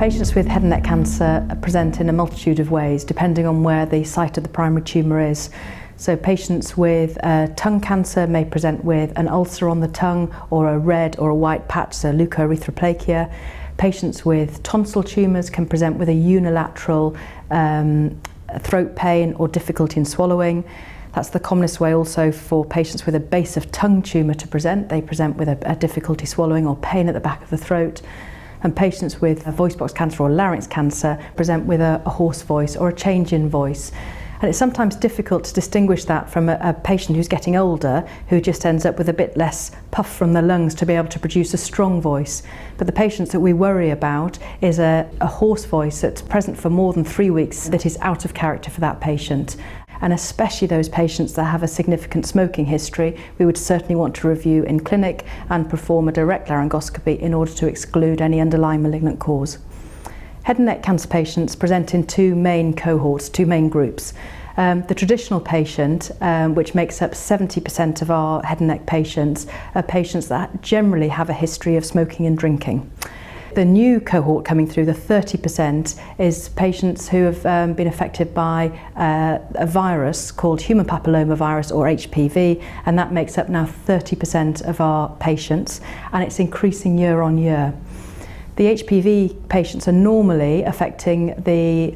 Patients with head and neck cancer present in a multitude of ways depending on where the site of the primary tumour is. So patients with tongue cancer may present with an ulcer on the tongue or a red or a white patch, so leukoerythroplakia. Patients with tonsil tumours can present with a unilateral throat pain or difficulty in swallowing. That's the commonest way also for patients with a base of tongue tumour to present. They present with a difficulty swallowing or pain at the back of the throat. And patients with a voice box cancer or larynx cancer present with a hoarse voice or a change in voice. And it's sometimes difficult to distinguish that from a patient who's getting older, who just ends up with a bit less puff from the lungs to be able to produce a strong voice. But the patients that we worry about is a hoarse voice that's present for more than 3 weeks that is out of character for that patient. And especially those patients that have a significant smoking history, we would certainly want to review in clinic and perform a direct laryngoscopy in order to exclude any underlying malignant cause. Head and neck cancer patients present in two main cohorts, two main groups. The traditional patient, which makes up 70% of our head and neck patients, are patients that generally have a history of smoking and drinking. The new cohort coming through, the 30%, is patients who have been affected by a virus called human papillomavirus or HPV, and that makes up now 30% of our patients, and it's increasing year on year. The HPV patients are normally affecting the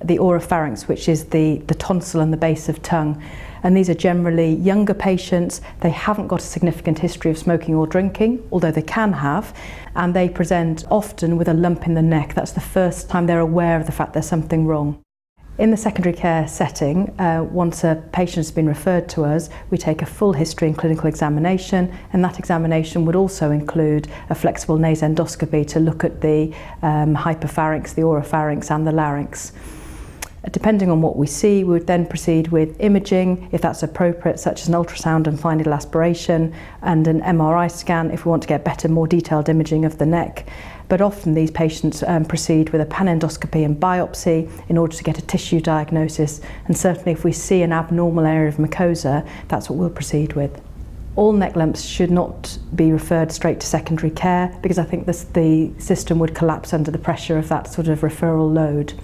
oropharynx, which is the tonsil and the base of tongue. And these are generally younger patients. They haven't got a significant history of smoking or drinking, although they can have, and they present often with a lump in the neck. That's the first time they're aware of the fact there's something wrong. In the secondary care setting, once a patient has been referred to us, we take a full history and clinical examination, and that examination would also include a flexible nasendoscopy to look at the hypopharynx, the oropharynx and the larynx. Depending on what we see, we would then proceed with imaging, if that's appropriate, such as an ultrasound and fine needle aspiration, and an MRI scan if we want to get better, more detailed imaging of the neck. But often these patients proceed with a panendoscopy and biopsy in order to get a tissue diagnosis, and certainly if we see an abnormal area of mucosa, that's what we'll proceed with. All neck lumps should not be referred straight to secondary care, because I think the system would collapse under the pressure of that sort of referral load.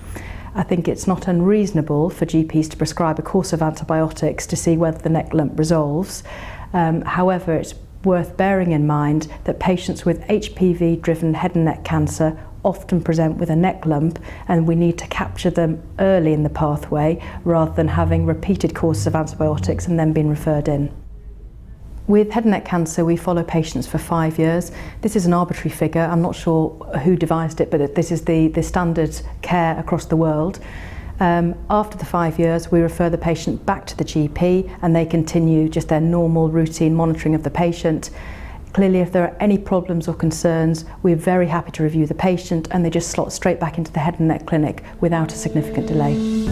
I think it's not unreasonable for GPs to prescribe a course of antibiotics to see whether the neck lump resolves. However, it's worth bearing in mind that patients with HPV-driven head and neck cancer often present with a neck lump, and we need to capture them early in the pathway rather than having repeated courses of antibiotics and then being referred in. With head and neck cancer, we follow patients for 5 years. This is an arbitrary figure. I'm not sure who devised it, but this is the standard care across the world. After the 5 years, we refer the patient back to the GP, and they continue just their normal routine monitoring of the patient. Clearly, if there are any problems or concerns, we're very happy to review the patient, and they just slot straight back into the head and neck clinic without a significant delay.